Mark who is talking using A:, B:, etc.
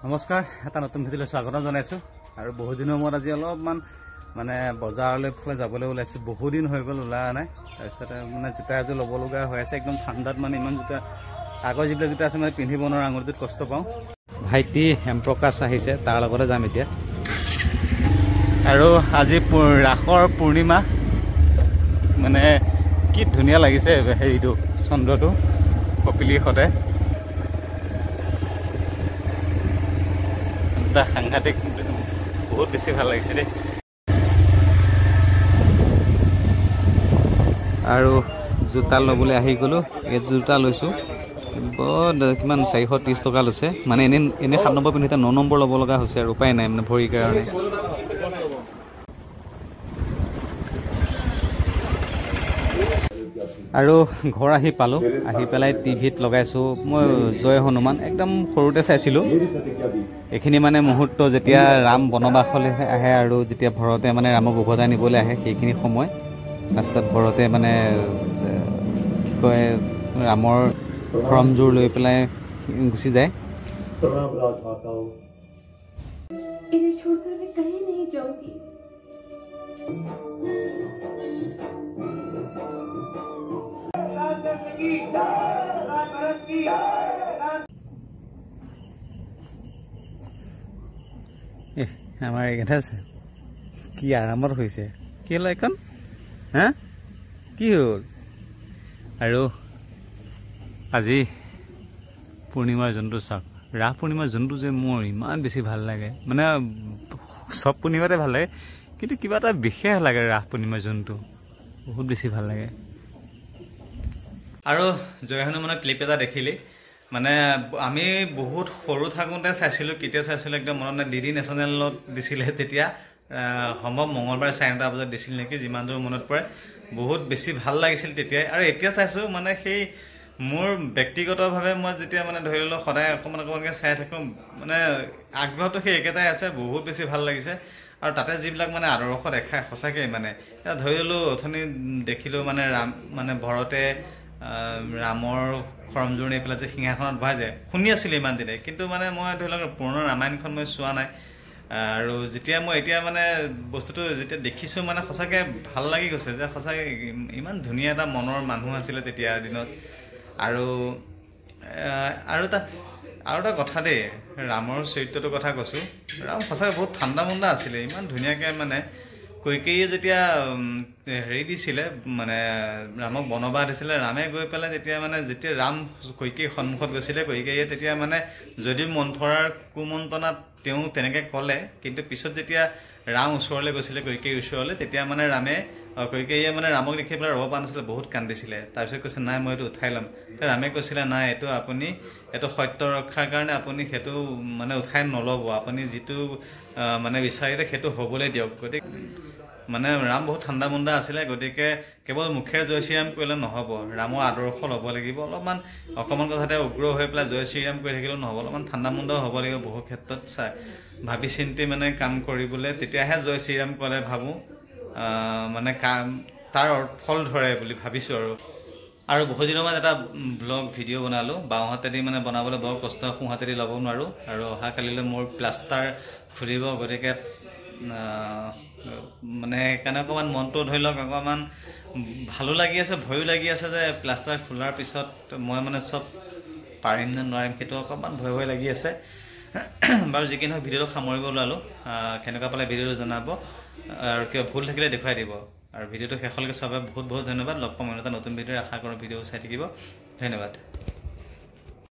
A: নমস্কাৰ, এটা নতুন ভিডিঅ'লৈ স্বাগতম জনাইছোঁ। আৰু বহু দিনৰ মূৰত আজি অলপমান মানে বজাৰলৈ যাবলৈ ওলাইছোঁ। বহু দিন হৈ গ'ল ওলোৱা নাই। তাৰপিছতে মানে জোতা এযোৰ ল'ব লগা হৈ আছে। একদম ঠাণ্ডাত মানে ইমান জোতা আগৰ যিবিলাক জোতা আছে মানে পিন্ধিব নোৱাৰোঁ, আঙুলিটোত কষ্ট পাওঁ। ভাইটি হেমপ্ৰকাশ আহিছে, তাৰ লগতে যাম এতিয়া। আৰু আজি ৰাসৰ পূৰ্ণিমা, মানে কি ধুনীয়া লাগিছে হেৰিটো, চন্দ্ৰটো কপিলীৰ সতে। সাংঘাতিক, বহুত বেছি ভাল লাগিছে দেই। আৰু জোতা ল'বলৈ আহি গ'লোঁ। এই জোতা লৈছোঁ, বৰ কিমান 430 টকা লৈছে। মানে এনে 7 নম্বৰ পিন্ধোতে 9 নম্বৰ ল'ব লগা হৈছে আৰু উপায় নাই মানে ভৰিৰ কাৰণে। আৰু ঘৰ আহি পালোঁ, আহি পেলাই টিভিত লগাইছোঁ মই জয় হনুমান। একদম সৰুতে চাইছিলোঁ এইখিনি মানে মুহূৰ্ত, যেতিয়া ৰাম বনবাসলৈ আহে আৰু যেতিয়া ভৰতে মানে ৰামক উভতাই নিবলৈ আহে, সেইখিনি সময় ৰাস্তাত ভৰতে মানে কি কয় ৰামৰ খৰমযোৰ লৈ পেলাই গুচি যায়। আমাৰ এইকেইটা আছে, কি আৰামত হৈছে। কি হ'ল এইখন, হা কি হ'ল? আৰু আজি পূৰ্ণিমাৰ জোনটো চাওক, ৰাস পূৰ্ণিমাৰ জোনটো যে মোৰ ইমান বেছি ভাল লাগে। মানে চব পূৰ্ণিমাতে ভাল লাগে, কিন্তু কিবা এটা বিশেষ লাগে ৰাস পূৰ্ণিমাৰ জোনটো, বহুত বেছি ভাল লাগে। আৰু জয় হনুমানৰ ক্লিপ এটা দেখিলি, মানে আমি বহুত সৰু থাকোঁতে চাইছিলোঁ। কেতিয়া চাইছিলোঁ একদম মনত নাই। DD নেশ্যনেলত দিছিলে তেতিয়া, সম্ভৱ মঙলবাৰে 9:30 বজাত দিছিল নেকি, যিমান দূৰ মনত পৰে। বহুত বেছি ভাল লাগিছিল তেতিয়াই। আৰু এতিয়া চাইছোঁ মানে সেই মোৰ ব্যক্তিগতভাৱে মই যেতিয়া মানে ধৰি লওক সদায় অকণমানকৈ চাই থাকোঁ, মানে আগ্ৰহটো সেই একেটাই আছে। বহুত বেছি ভাল লাগিছে। আৰু তাতে যিবিলাক মানে আদৰ্শ দেখায় সঁচাকৈ, মানে এতিয়া ধৰি ললোঁ অথনি দেখিলোঁ মানে মানে ভৰতে ৰামৰ খৰমযোৰ নি পেলাই যে সিংহাসনত বহাই যায়, শুনি আছিলোঁ ইমান দিনে। কিন্তু মানে মই ধৰি লওক পুৰণা ৰামায়ণখন মই চোৱা নাই। আৰু যেতিয়া মই এতিয়া মানে বস্তুটো যেতিয়া দেখিছোঁ, মানে সঁচাকৈ ভাল লাগি গৈছে যে সঁচাকৈ ইমান ধুনীয়া এটা মনৰ মানুহ আছিলে তেতিয়াৰ দিনত। আৰু এটা কথা দেই, ৰামৰ চৰিত্ৰটোৰ কথা কৈছোঁ। ৰাম সঁচাকৈ বহুত ঠাণ্ডা মুণ্ডা আছিলে, ইমান ধুনীয়াকৈ মানে কৈকেয়ীয়ে যেতিয়া হেৰি দিছিলে, মানে ৰামক বনবাস দিছিলে, ৰামে গৈ পেলাই যেতিয়া ৰাম কৈকেয়ীৰ সন্মুখত গৈছিলে, কৈকেয়ীয়ে তেতিয়া মানে যদিও মন্থৰাৰ কুমন্ত্ৰণাত তেওঁ তেনেকৈ ক'লে, কিন্তু পিছত যেতিয়া ৰাম ওচৰলৈ গৈছিলে, কৈকেয়ীৰ ওচৰলৈ, তেতিয়া মানে কৈকেয়ীয়ে মানে ৰামক দেখি পেলাই ৰ'ব পৰা নাছিলে, বহুত কান্দিছিলে। তাৰপিছত কৈছে নাই মই এইটো উঠাই ল'ম। ৰামে কৈছিলে নাই, এইটো সত্য ৰক্ষাৰ কাৰণে আপুনি সেইটো মানে উঠাই নল'ব, আপুনি যিটো মানে বিচাৰিলে সেইটো হ'বলৈ দিয়ক। গতিকে মানে ৰাম বহুত ঠাণ্ডা মুণ্ডা আছিলে। গতিকে কেৱল মুখেৰে জয় শ্ৰীৰাম কৰিলে নহ'ব, ৰামৰ আদৰ্শ ল'ব লাগিব। অকণমান কথাতে উগ্ৰ হৈ পেলাই জয় শ্ৰীৰাম কৰি থাকিলেও নহ'ব, অলপমান ঠাণ্ডা মুণ্ডাও হ'ব লাগিব। বহু ক্ষেত্ৰত ভাবি চিন্তি মানে কাম কৰিবলৈ, তেতিয়াহে জয় শ্ৰীৰাম ক'লে ভাবোঁ মানে তাৰ ফল ধৰে বুলি ভাবিছোঁ। আৰু বহু দিনৰ মান এটা ব্লগ ভিডিঅ' বনালোঁ, বাওঁহাতেদি মানে বনাবলৈ বৰ কষ্ট, সোঁহাতেদি ল'ব নোৱাৰোঁ। আৰু অহাকালিলৈ মোৰ প্লাষ্টাৰ খুলিব, গতিকে মানে সেইকাৰণে অকণমান মনটো ধৰি লওক অকণমান ভালো লাগি আছে, ভয়ো লাগি আছে যে প্লাষ্টাৰ খোলাৰ পিছত মই মানে চব পাৰিম নে নোৱাৰিম, সেইটো অকণমান ভয় লাগি আছে। বাৰু যি কি নহওক, ভিডিঅ'টো সামৰিব ওলালোঁ। কেনেকুৱা পালে ভিডিঅ'টো জনাব, আৰু কিবা ভুল থাকিলে দেখুৱাই দিব। আৰু ভিডিঅ'টো শেষলৈকে চাব বহুত বহুত ধন্যবাদ। লগ পাম এটা নতুন ভিডিঅ'ৰে, আশা কৰোঁ ভিডিঅ' চাই থাকিব। ধন্যবাদ।